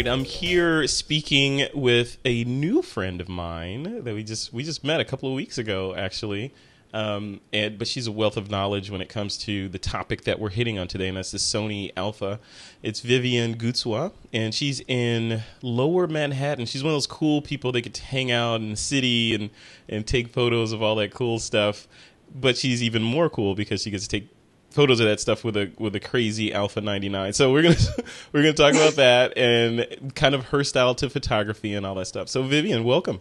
right, I'm here speaking with a new friend of mine that we just met a couple of weeks ago, actually. But she's a wealth of knowledge when it comes to the topic that we're hitting on today, and that's the Sony Alpha. It's Vivienne Gucwa, and she's in Lower Manhattan. She's one of those cool people that get to hang out in the city and take photos of all that cool stuff. But she's even more cool because she gets to take photos of that stuff with a crazy Alpha 99. So we're gonna talk about that and kind of her style to photography and all that stuff. So Vivienne, welcome.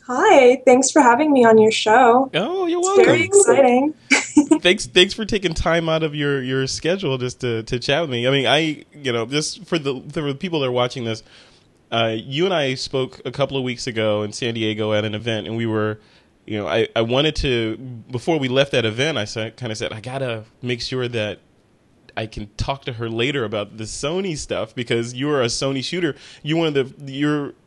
Hi, thanks for having me on your show. Oh, you're It's welcome. very exciting. Thanks for taking time out of your schedule just to chat with me. I mean, just for the people that are watching this, you and I spoke a couple of weeks ago in San Diego at an event, and we were. I wanted to, before we left that event, I kind of said, I got to make sure that I can talk to her later about the Sony stuff, because you're a Sony shooter.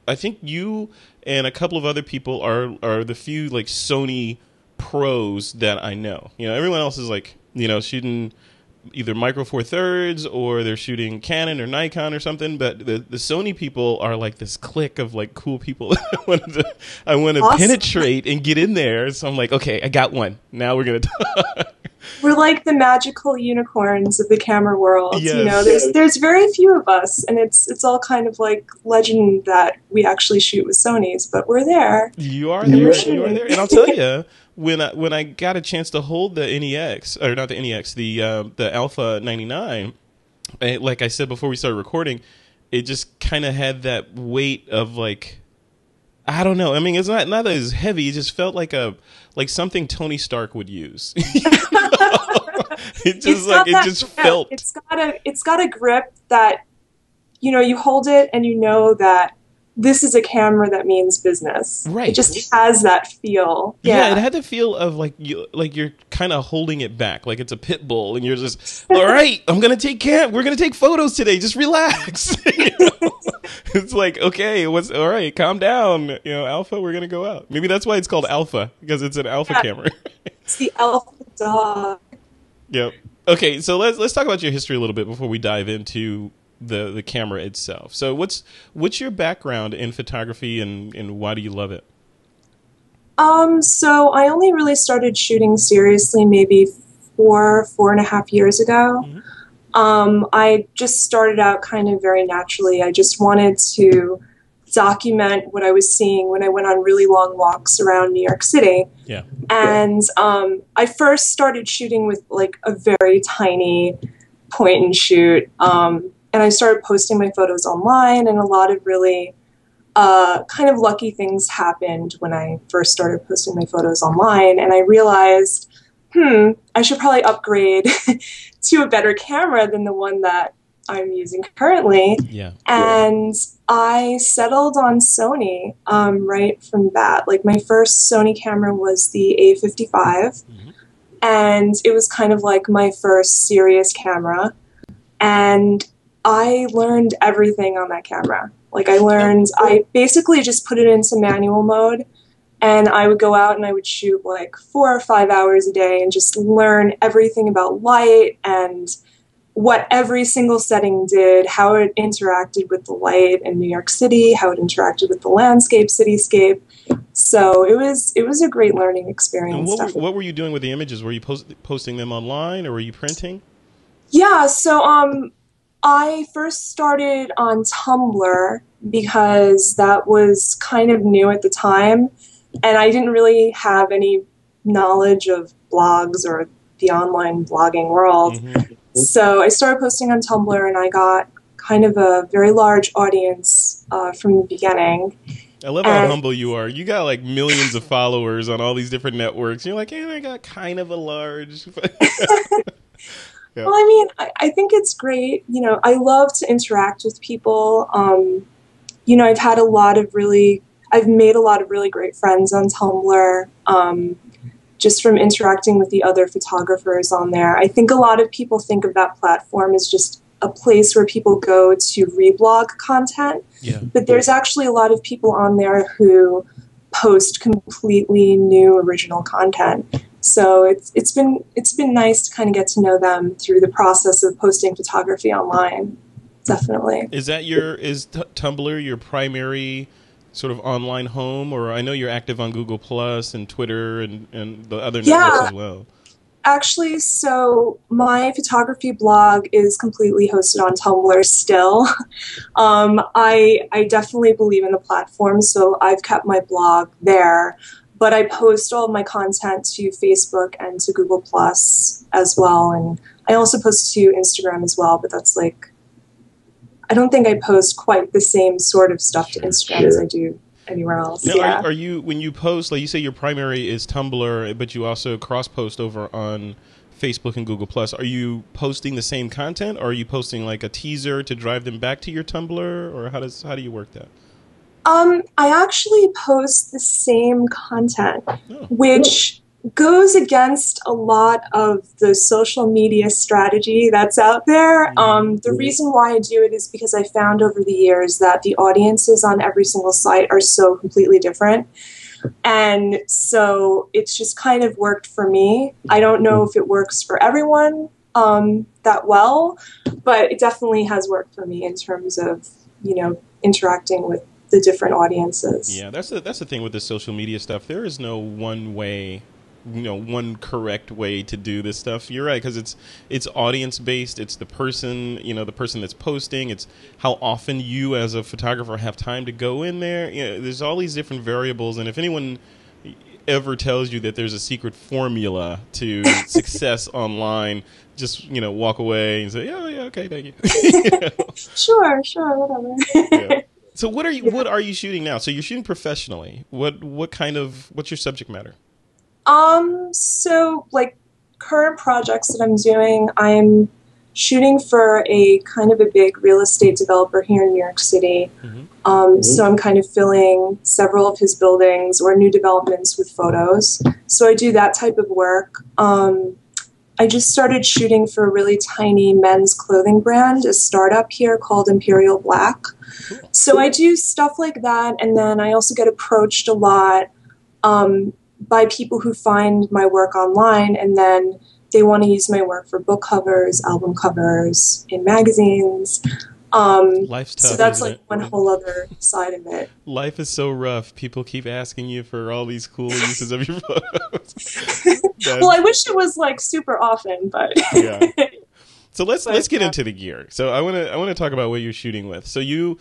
I think you and a couple of other people are the few like Sony pros that I know. Everyone else is like, shooting either Micro Four Thirds or they're shooting Canon or Nikon or something. But the Sony people are like this clique of like cool people that I want to Awesome. Penetrate and get in there. So I'm like, okay, I got one. Now we're gonna talk. We're like the magical unicorns of the camera world. Yes. There's very few of us, and it's all kind of like legend that we actually shoot with Sonys, but we're there. You are there. You are there. And I'll tell you, when I got a chance to hold the NEX, or not the NEX, the Alpha 99, like I said before we started recording, it just kind of had that weight of like, I don't know. I mean, it's not that it's heavy. It just felt like something Tony Stark would use. It just felt. It's got a grip that, you hold it and you know that this is a camera that means business. Right. It just has that feel. Yeah, it had the feel of like you're kind of holding it back, like it's a pit bull, and you're just, all right, we're gonna take photos today. Just relax. It's like, okay, all right, calm down. Alpha, we're gonna go out. Maybe that's why it's called Alpha, because it's an Alpha camera. It's the Alpha dog. Yep. Okay, so let's talk about your history a little bit before we dive into the camera itself. So what's your background in photography, and why do you love it? So I only really started shooting seriously maybe 4.5 years ago. Mm-hmm. I just started out kind of very naturally. I just wanted to document what I was seeing when I went on really long walks around New York City. Yeah. And I first started shooting with like a very tiny point and shoot. And I started posting my photos online, and a lot of really kind of lucky things happened when I first started posting my photos online. And I realized, I should probably upgrade to a better camera than the one that I'm using currently. Yeah. And I settled on Sony right from that. Like, my first Sony camera was the A55. Mm-hmm. And it was kind of like my first serious camera. And I learned everything on that camera. Like, I basically just put it into manual mode, and I would go out and I would shoot like 4 or 5 hours a day and just learn everything about light and what every single setting did, how it interacted with the light in New York City, how it interacted with the landscape, cityscape. So it was a great learning experience. And what were you doing with the images? Were you posting them online, or were you printing? Yeah, so I first started on Tumblr because that was kind of new at the time, and I didn't really have any knowledge of blogs or the online blogging world. Mm-hmm. So I started posting on Tumblr, and I got kind of a very large audience from the beginning. I love how humble you are. You got like millions of followers on all these different networks. You're like, I got kind of a large... Yeah. Well, I mean, I think it's great. I love to interact with people. I've made a lot of really great friends on Tumblr, just from interacting with the other photographers on there. I think a lot of people think of that platform as just a place where people go to reblog content. Yeah. But there's actually a lot of people on there who post completely new original content. So it's been nice to kind of get to know them through the process of posting photography online. definitely. Is that Tumblr your primary sort of online home, or I know you're active on Google Plus and Twitter and the other networks Yeah, as well? actually, so my photography blog is completely hosted on Tumblr still. I definitely believe in the platform, so I've kept my blog there. But I post all of my content to Facebook and to Google Plus as well, and I also post to Instagram as well. But that's like, I don't think I post quite the same sort of stuff to Instagram as I do anywhere else. Now, Yeah. are you when you post, like you say, your primary is Tumblr, but you also cross post over on Facebook and Google Plus? Are you posting the same content, or are you posting like a teaser to drive them back to your Tumblr, or how do you work that? I actually post the same content, Oh. which goes against a lot of the social media strategy that's out there. The reason why I do it is because I found over the years that the audiences on every single site are so completely different. And so it's just kind of worked for me. I don't know if it works for everyone that well, but it definitely has worked for me in terms of, interacting with the different audiences. Yeah, that's the thing with the social media stuff. There is no one way, one correct way to do this stuff. You're right, because it's audience based. It's the person, the person that's posting. It's how often you as a photographer have time to go in there. There's all these different variables, and if anyone ever tells you that there's a secret formula to success online, just walk away and say, "Oh yeah, okay, thank you." Sure, whatever. Yeah. So what are you shooting now? So you're shooting professionally. What's your subject matter? So like current projects that I'm doing, I'm shooting for a kind of a big real estate developer here in New York City. So I'm kind of filling several of his buildings or new developments with photos. So I do that type of work. I just started shooting for a really tiny men's clothing brand, a startup here called Imperial Black. So I do stuff like that, and then I also get approached a lot by people who find my work online, and then they want to use my work for book covers, album covers, in magazines. Life's tough, so that's isn't like it? one whole other side of it. Life is so rough. People keep asking you for all these cool uses of your photos. Well, I wish it was like super often, but yeah. So let's get into the gear. So I want to talk about what you're shooting with. So you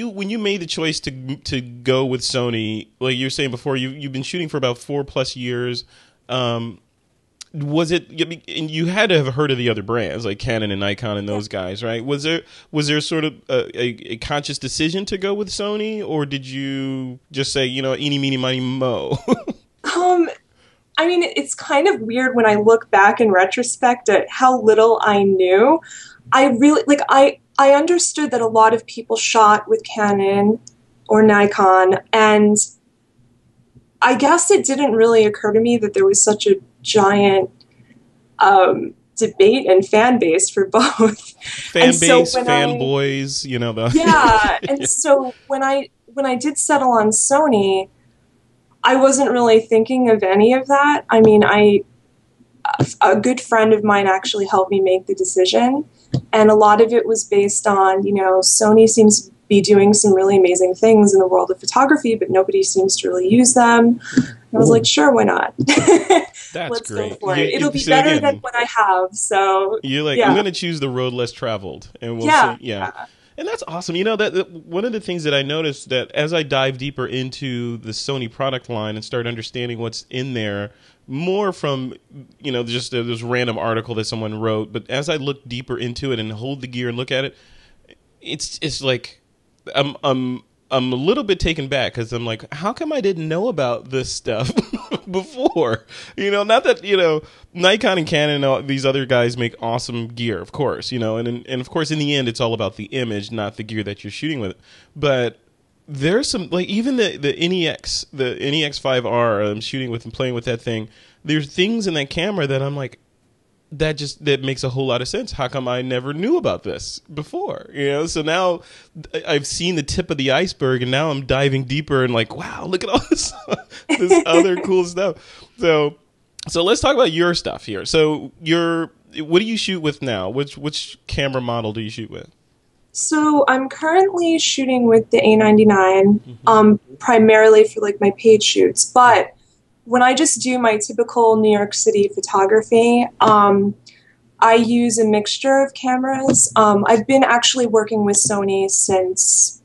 when you made the choice to go with Sony, like you were saying before, you've been shooting for about 4+ years. Was it? And you had to have heard of the other brands like Canon and Nikon and those guys, right? Was there sort of a conscious decision to go with Sony, or did you just say, eeny, meeny, miny, mo? I mean, it's kind of weird when I look back in retrospect at how little I knew. I really, I understood that a lot of people shot with Canon or Nikon, and I guess it didn't really occur to me that there was such a giant debate and fan base for both. Fanboys, Yeah, and so when I did settle on Sony, I wasn't really thinking of any of that. I mean, a good friend of mine actually helped me make the decision, and a lot of it was based on, Sony seems to be doing some really amazing things in the world of photography, but nobody seems to really use them. And I was like, sure, why not? That's Let's great. go for it. It'll be better than what I have. So you're like, I'm going to choose the road less traveled, and we'll see. Yeah. And that's awesome. That one of the things that I noticed that as I dive deeper into the Sony product line and start understanding what's in there, more from just this random article that someone wrote, but as I look deeper into it and hold the gear and look at it, it's like I'm a little bit taken back, because I'm like, how come I didn't know about this stuff before? Not that, Nikon and Canon and all these other guys make awesome gear, of course, and of course in the end it's all about the image, not the gear that you're shooting with. But there's some, like, even the NEX, the NEX5R, I'm shooting with and playing with that thing. There's things in that camera that I'm like, that makes a whole lot of sense. How come I never knew about this before? So now I've seen the tip of the iceberg, and now I'm diving deeper and like, wow, look at all this other cool stuff. So let's talk about your stuff here. So what do you shoot with now? Which camera model do you shoot with? So I'm currently shooting with the A99, Hmm. primarily for like my paid shoots. But when I just do my typical New York City photography, I use a mixture of cameras. I've been actually working with Sony since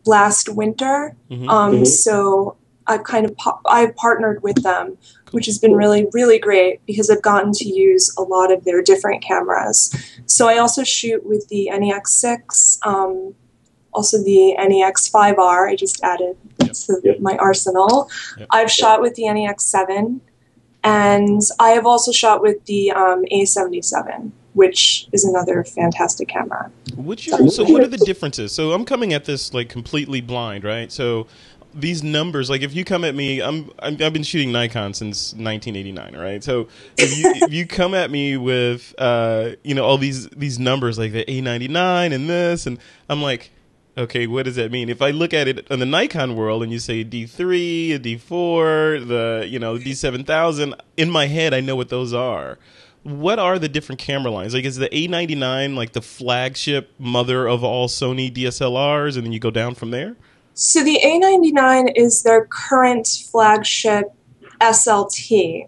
last winter. Hmm. So I've partnered with them, which Cool. has been really, really great because I've gotten to use a lot of their different cameras. So I also shoot with the NEX6, also the NEX5R. I just added Yep. to my arsenal. Yep. I've shot with the NEX7, and I have also shot with the A77, which is another fantastic camera. So what are the differences? So I'm coming at this like completely blind, right? So these numbers, like if you come at me, I've been shooting Nikon since 1989, right? So if you come at me with all these numbers like the A99 and this, and I'm like, okay, what does that mean? If I look at it in the Nikon world and you say D3, a D4, the D7000, in my head I know what those are. What are the different camera lines? Like, is the A99 like the flagship mother of all Sony DSLRs, and then you go down from there? So the A99 is their current flagship SLT,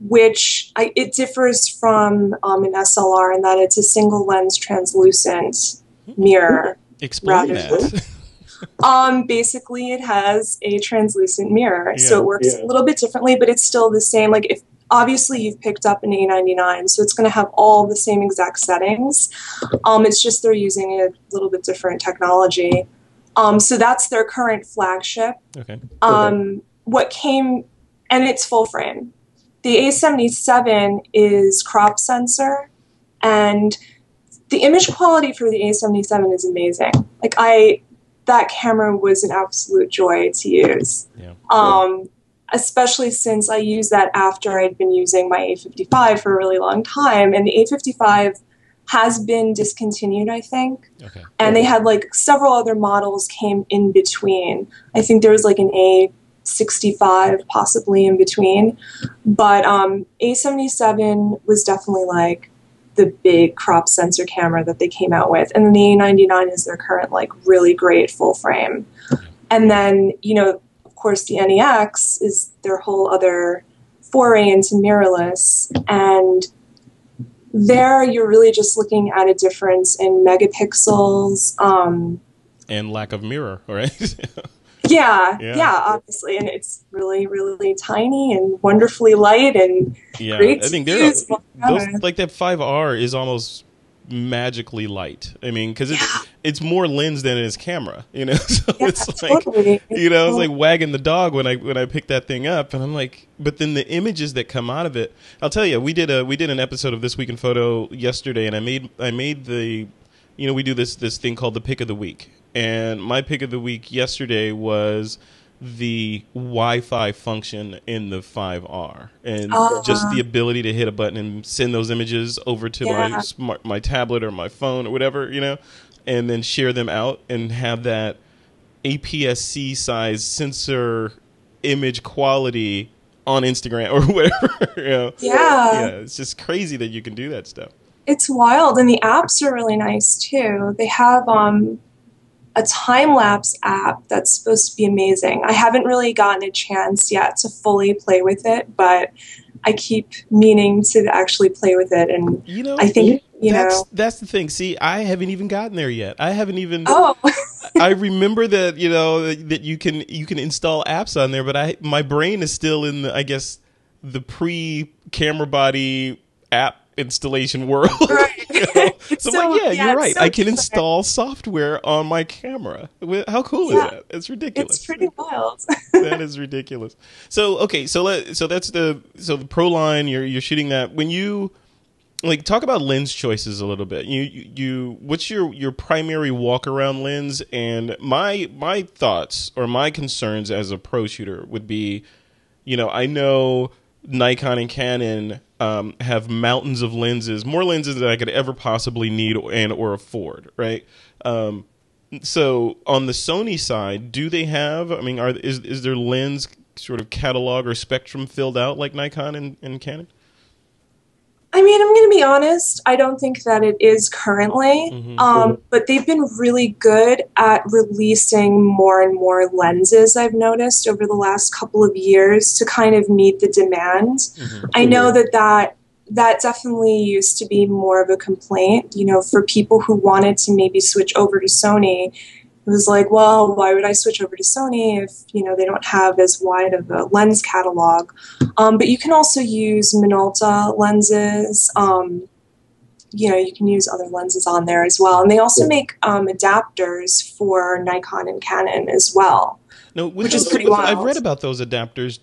which it differs from an SLR in that it's a single lens translucent mirror Explain rather than that. basically it has a translucent mirror. So Yeah. it works a little bit differently, but it's still the same. Like if obviously you've picked up an A99, so it's going to have all the same exact settings. It's just they're using a little bit different technology. So that's their current flagship. Okay. What came, and it's full frame. The A77 is crop sensor, and the image quality for the A77 is amazing. That camera was an absolute joy to use. Yeah. Especially since I used that after I'd been using my A55 for a really long time, and the A55 has been discontinued, I think. Okay. And they had like several other models came in between. I think there was like an A65 possibly in between. But A77 was definitely like the big crop sensor camera that they came out with. And then the A99 is their current like really great full frame. And then, of course, the NEX is their whole other foray into mirrorless. And there, you're really just looking at a difference in megapixels. And lack of mirror, right? Yeah, obviously. And it's really, really tiny and wonderfully light and Yeah, great I to think use. those like that 5R is almost magically light. I mean, because it's more lens than it is camera, So Yeah, it's like, totally. it's like wagging the dog when I pick that thing up, and I'm like, but then the images that come out of it, I'll tell you, we did an episode of This Week in Photo yesterday, and I made the, we do this thing called the pick of the week, and my pick of the week yesterday was the Wi-Fi function in the 5R, and just the ability to hit a button and send those images over to my tablet or my phone or whatever, and then share them out and have that APS-C size sensor image quality on Instagram or whatever. Yeah, it's just crazy that you can do that stuff. It's wild, and the apps are really nice too. They have a time-lapse app that's supposed to be amazing. I haven't really gotten a chance yet to fully play with it, but I keep meaning to actually play with it, and I think that's the thing. See, I haven't even gotten there yet. I haven't even. Oh. I remember that that you can install apps on there, but my brain is still in the pre-camera body app installation world. Right. So I'm like, you're right. I can install software on my camera. How cool is that? It's ridiculous. It's pretty wild. That is ridiculous. So okay, so that's the Pro line. You're shooting that. When you talk about lens choices a little bit. What's your primary walk around lens? And my thoughts or my concerns as a pro shooter would be, I know Nikon and Canon have mountains of lenses, more lenses than I could ever possibly need or afford, right? So on the Sony side, do they have? I mean, is their lens sort of catalog or spectrum filled out like Nikon and Canon? I mean, I'm going to be honest. I don't think that it is currently, but they've been really good at releasing more and more lenses, I've noticed, over the last couple of years to kind of meet the demand. I know that definitely used to be more of a complaint, you know, for people who wanted to maybe switch over to Sony. It was like, well, why would I switch over to Sony if, you know, they don't have as wide of a lens catalog? But you can also use Minolta lenses. You know, you can use other lenses on there as well. And they also make adapters for Nikon and Canon as well, which is pretty wild. I've read about those adapters.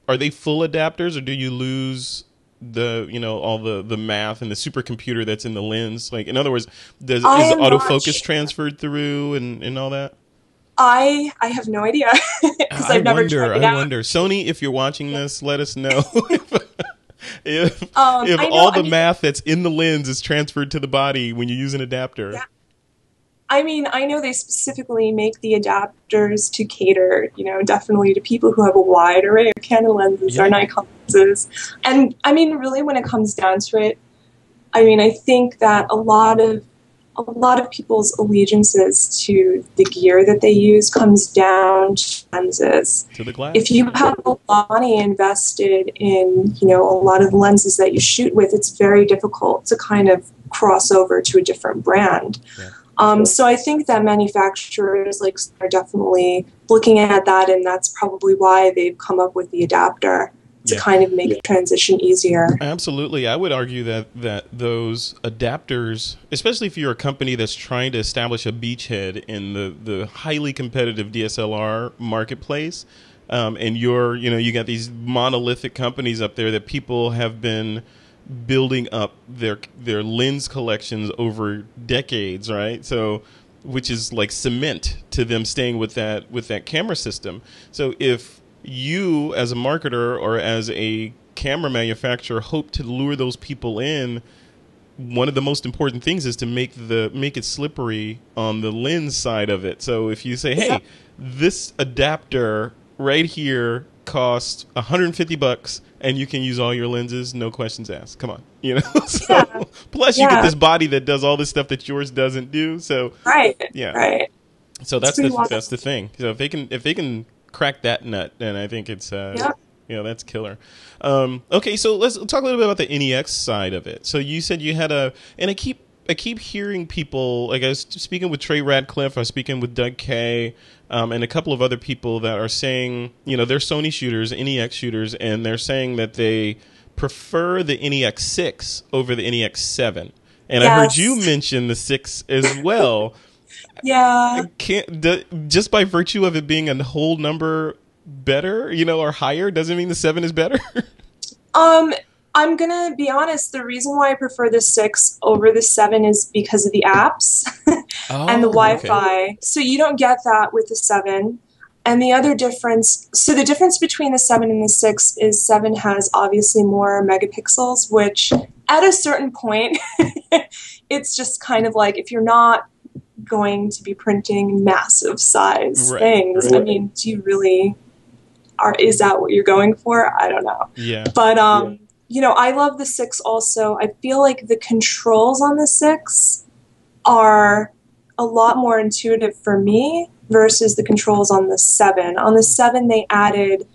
Are they full adapters, or do you lose all the math and the supercomputer that's in the lens? Like, in other words, is autofocus transferred through and all that? I have no idea because I've never tried it out. I wonder. Sony, if you're watching this, let us know if all the math that's in the lens is transferred to the body when you use an adapter. Yeah. I mean, I know they specifically make the adapters to cater, you know, definitely to people who have a wide array of Canon lenses or Nikon lenses. And I mean, really, when it comes down to it, I mean, I think that a lot of people's allegiances to the gear that they use comes down to lenses. To the glass. If you have a lot of money invested in, you know, a lot of the lenses that you shoot with, it's very difficult to kind of cross over to a different brand. Yeah. So I think that manufacturers are definitely looking at that, and that's probably why they've come up with the adapter to kind of make the transition easier. Absolutely. I would argue that those adapters, especially if you're a company that's trying to establish a beachhead in the highly competitive DSLR marketplace, and you got these monolithic companies up there that people have been building up their lens collections over decades, right? So, which is like cement to them staying with that camera system. So if you as a marketer or as a camera manufacturer hope to lure those people in, one of the most important things is to make it slippery on the lens side of it. So if you say, hey, this adapter right here costs $150 and you can use all your lenses, no questions asked. Come on, you know. Plus you get this body that does all this stuff that yours doesn't do. So So that's the thing. So if they can crack that nut, then I think it's that's killer. Okay, so let's talk a little bit about the NEX side of it. So you said you had and I keep hearing people, like I was speaking with Trey Radcliffe, I was speaking with Doug Kay, and a couple of other people that are saying, you know, they're Sony shooters, NEX shooters, and they're saying that they prefer the NEX 6 over the NEX 7. And I heard you mention the 6 as well. Just by virtue of it being a whole number better, you know, or higher, doesn't mean the 7 is better? I'm going to be honest, the reason why I prefer the 6 over the 7 is because of the apps and the Wi-Fi. Okay. So you don't get that with the 7. And the other difference, so the difference between the 7 and the 6 is 7 has obviously more megapixels, which at a certain point, it's just kind of like, if you're not going to be printing massive size things, I mean, do you really, is that what you're going for? I don't know. Yeah. But, you know, I love the 6 also. I feel like the controls on the 6 are a lot more intuitive for me versus the controls on the 7. On the 7, they added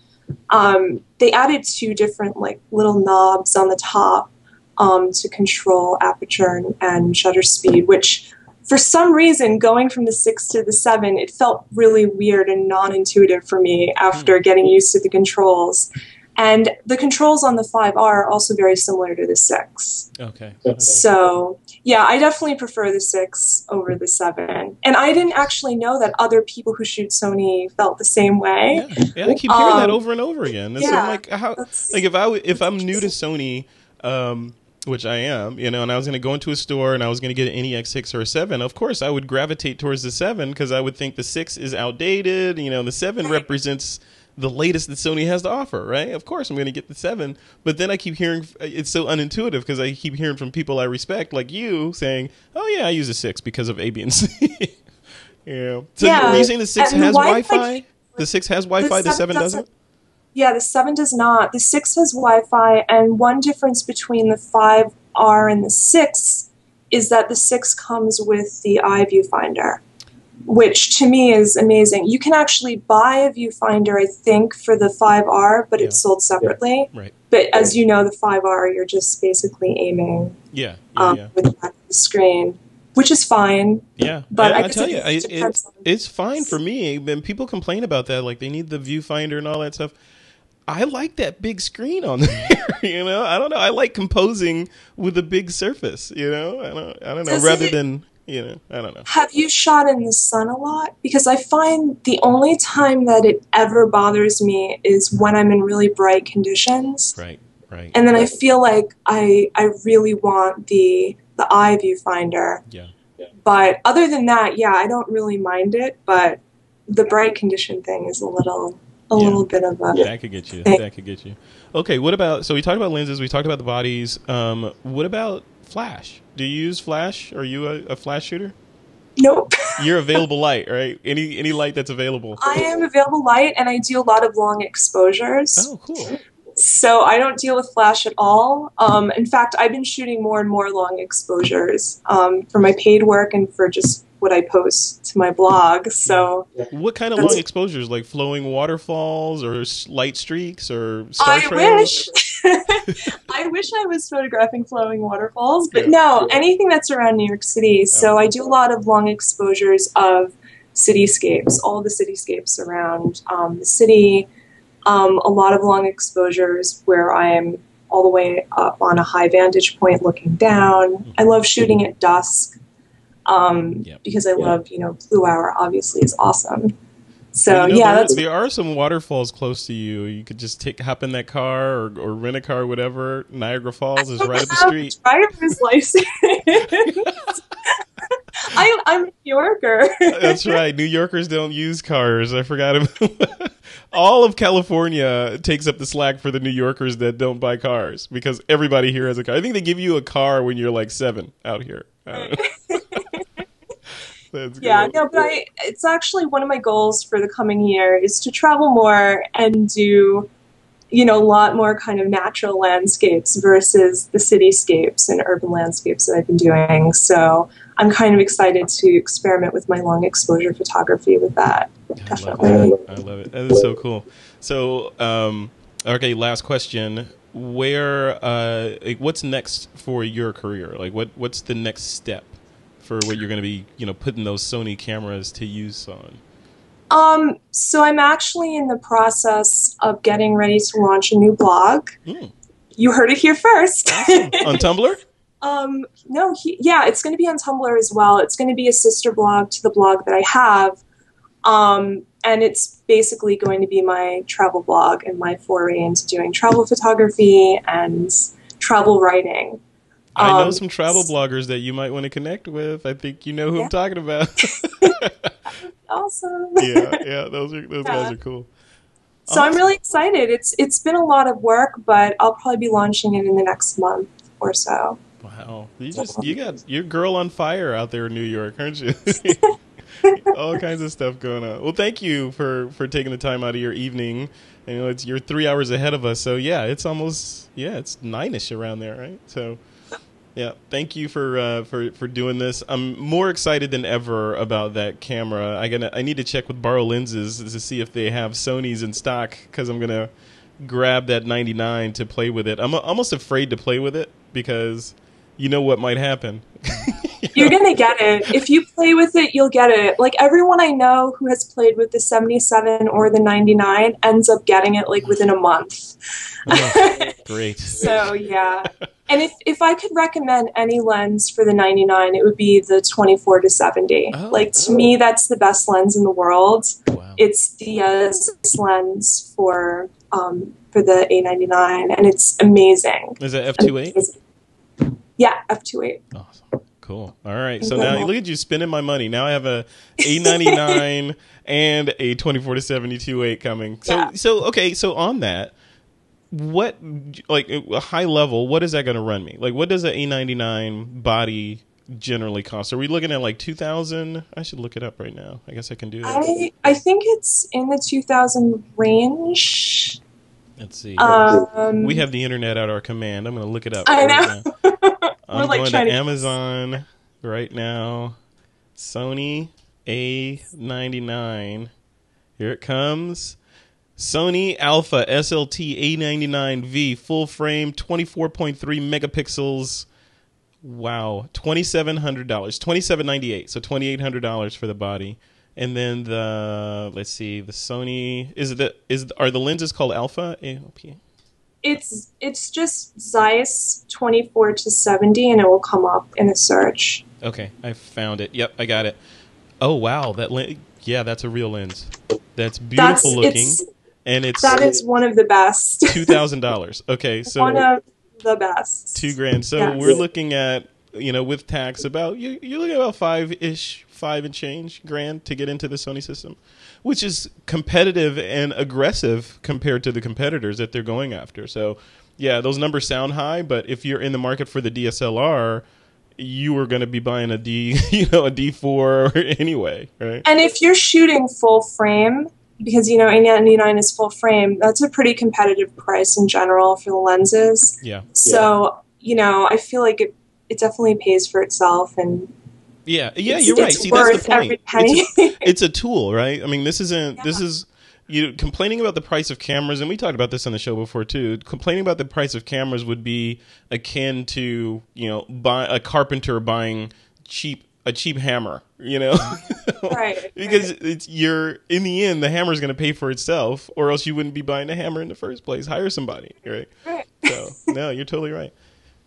2 different like little knobs on the top to control aperture and shutter speed, which for some reason, going from the 6 to the 7, it felt really weird and non-intuitive for me after getting used to the controls. And the controls on the 5R are also very similar to the 6. Okay. So, yeah, I definitely prefer the 6 over the 7. And I didn't actually know that other people who shoot Sony felt the same way. Yeah, I keep hearing that over and over again. So I'm like, if I'm new to Sony, which I am, you know, and I was going to go into a store and I was going to get an NEX 6 or a 7, of course I would gravitate towards the 7 because I would think the 6 is outdated. You know, the 7 represents the latest that Sony has to offer, right? Of course I'm going to get the 7, but then I keep hearing it's so unintuitive because I keep hearing from people I respect, like you, saying, "Oh yeah, I use a 6 because of A, B, and C." Yeah. So are you saying the 6 has Wi-Fi? The 6 has Wi-Fi. The 7 doesn't. Yeah, the 7 does not. The 6 has Wi-Fi, and one difference between the 5R and the 6 is that the 6 comes with the eye viewfinder, which to me is amazing. You can actually buy a viewfinder, I think, for the 5R, but it's sold separately. Right. But as you know, the 5R, you're just basically aiming with the back of the screen, which is fine. Yeah, but I tell you, it's fine for me. And people complain about that, like they need the viewfinder and all that stuff. I like that big screen on there. You know, I don't know. I like composing with a big surface. You know, I don't know. Rather than, you know, I don't know. Have you shot in the sun a lot? Because I find the only time that it ever bothers me is when I'm in really bright conditions. Right. And then I feel like I really want the eye viewfinder. Yeah. But other than that, yeah, I don't really mind it. But the bright condition thing is a little bit of a that could get you. That could get you. Okay, what about? So we talked about lenses. We talked about the bodies. What about flash? Do you use flash? Are you a flash shooter? Nope. You're available light, right? Any light that's available. I am available light, and I do a lot of long exposures. Oh, cool. So I don't deal with flash at all. In fact, I've been shooting more and more long exposures for my paid work and for just what I post to my blog. So, what kind of long exposures? Like flowing waterfalls or light streaks or star trails? I wish I was photographing flowing waterfalls, but no, anything that's around New York City. So I do a lot of long exposures of cityscapes, all the cityscapes around the city. A lot of long exposures where I am all the way up on a high vantage point looking down. I love shooting at dusk because I love, blue hour obviously is awesome. So there are some waterfalls close to you. You could just hop in that car or rent a car, whatever. Niagara Falls is right up the street. Driver's license. I'm a New Yorker. That's right. New Yorkers don't use cars. I forgot about all of California takes up the slack for the New Yorkers that don't buy cars because everybody here has a car. I think they give you a car when you're like 7 out here. That's yeah, cool. no, but it's actually one of my goals for the coming year is to travel more and do, a lot more kind of natural landscapes versus the cityscapes and urban landscapes that I've been doing. So I'm kind of excited to experiment with my long exposure photography with that. Definitely. I love it. That is so cool. So, okay, last question. What's next for your career? Like, what's the next step for what you're going to be, putting those Sony cameras to use on? So I'm actually in the process of getting ready to launch a new blog. You heard it here first. Awesome. On Tumblr? No, it's going to be on Tumblr as well. It's going to be a sister blog to the blog that I have. And it's basically going to be my travel blog and my foray into doing travel photography and travel writing. I know some travel bloggers that you might want to connect with. I think you know who I'm talking about. Awesome. Yeah, those guys are cool. So awesome. I'm really excited. It's been a lot of work, but I'll probably be launching it in the next month or so. Wow, you got your girl on fire out there in New York, aren't you? All kinds of stuff going on. Well, thank you for taking the time out of your evening. You're 3 hours ahead of us, so it's almost it's 9-ish around there, right? So. Yeah, thank you for doing this. I'm more excited than ever about that camera. I need to check with Borrow Lenses to see if they have Sonys in stock because I'm gonna grab that 99 to play with it. I'm almost afraid to play with it because you know what might happen. You're gonna get it. If you play with it, you'll get it. Like everyone I know who has played with the 77 or the 99 ends up getting it like within a month. Oh, great. So yeah. And if I could recommend any lens for the 99, it would be the 24-70. Oh, to me, that's the best lens in the world. Wow. It's the Zeiss lens for the A99, and it's amazing. Is that f2.8? Yeah, f2.8. Awesome. Cool. All right. So now look at you spending my money. Now I have a A99 and a 24-70 2.8 coming. So on that. What, like, a high level, what is that going to run me? Like, what does an A99 body generally cost? Are we looking at, like, 2,000? I should look it up right now. I guess I can do that. I think it's in the 2,000 range. Let's see. Um, We have the internet at our command. I'm going to look it up. I right know. now. I'm like going to trying to- Amazon right now. Sony A99. Here it comes. Sony Alpha SLT A99V full frame, 24.3 megapixels. Wow, $2,700, $2,798, so $2,800 for the body. And then let's see, the Sony are the lenses called Alpha? AOP? It's just Zeiss 24 to 70, and it will come up in a search. Okay, I found it. Yep, I got it. Oh wow, yeah, that's a real lens. That's beautiful looking, and that is one of the best. $2,000. Okay, so one of the best. $2,000. So yes. We're looking at, with tax, about you're looking at about $5 and change grand to get into the Sony system, which is competitive and aggressive compared to the competitors that they're going after. So yeah, those numbers sound high, but if you're in the market for the DSLR, you are going to be buying a D4 anyway, right? And if you're shooting full frame, because A99 is full frame, that's a pretty competitive price in general for the lenses. Yeah. So I feel like it definitely pays for itself, and yeah, you're right. See, that's the point. It's a tool, right? I mean, this is complaining about the price of cameras, and we talked about this on the show before too. Complaining about the price of cameras would be akin to buy a carpenter buying a cheap hammer, right? Because you're in the end, the hammer is going to pay for itself, or else you wouldn't be buying a hammer in the first place. Hire somebody, right? Right. So no, you're totally right.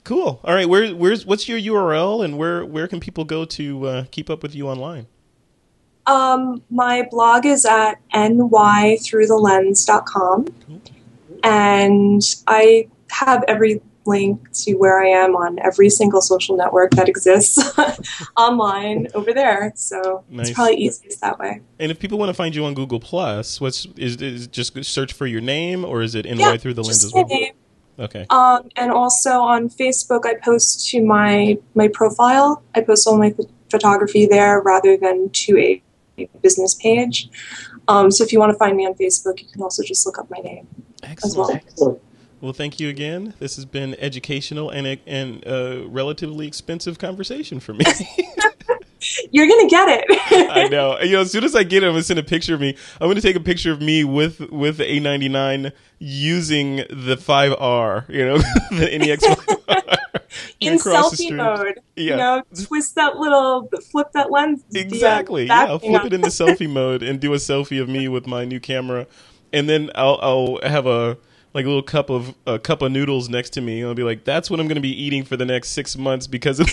Cool. All right, what's your URL, and where can people go to keep up with you online? My blog is at nythroughthelens.com, and I have every link to where I am on every single social network that exists online over there. So nice. It's probably easiest that way. And if people want to find you on Google Plus, is just search for your name, or is it NY Through the Lens as well? Name. Okay. And also on Facebook, I post to my profile. I post all my photography there rather than to a business page. So if you want to find me on Facebook, you can also just look up my name. Excellent. As well. Well, thank you again. This has been educational and a relatively expensive conversation for me. You're going to get it. I know. As soon as I get it, I'm going to send a picture of me. I'm going to take a picture of me with the A99 using the 5R, the NEX 5R. In selfie mode. Yeah. Flip that lens. Exactly. Yeah, flip it into selfie mode and do a selfie of me with my new camera. And then I'll have a little cup of noodles next to me. And I'll be like, that's what I'm going to be eating for the next 6 months because of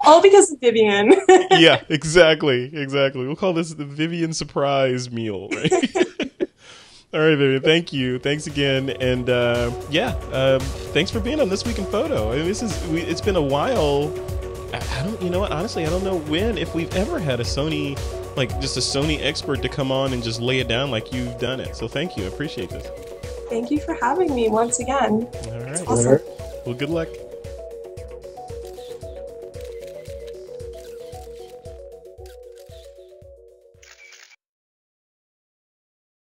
all because of Vivienne. Yeah, exactly. We'll call this the Vivienne surprise meal, right? All right, Vivienne, thank you. Thanks again. And thanks for being on This Week in Photo. I mean, it's been a while. Honestly, I don't know if we've ever had a Sony, just a Sony expert to come on and just lay it down like you've done it. So thank you. I appreciate this. Thank you for having me once again. All right. It's awesome. Well, good luck.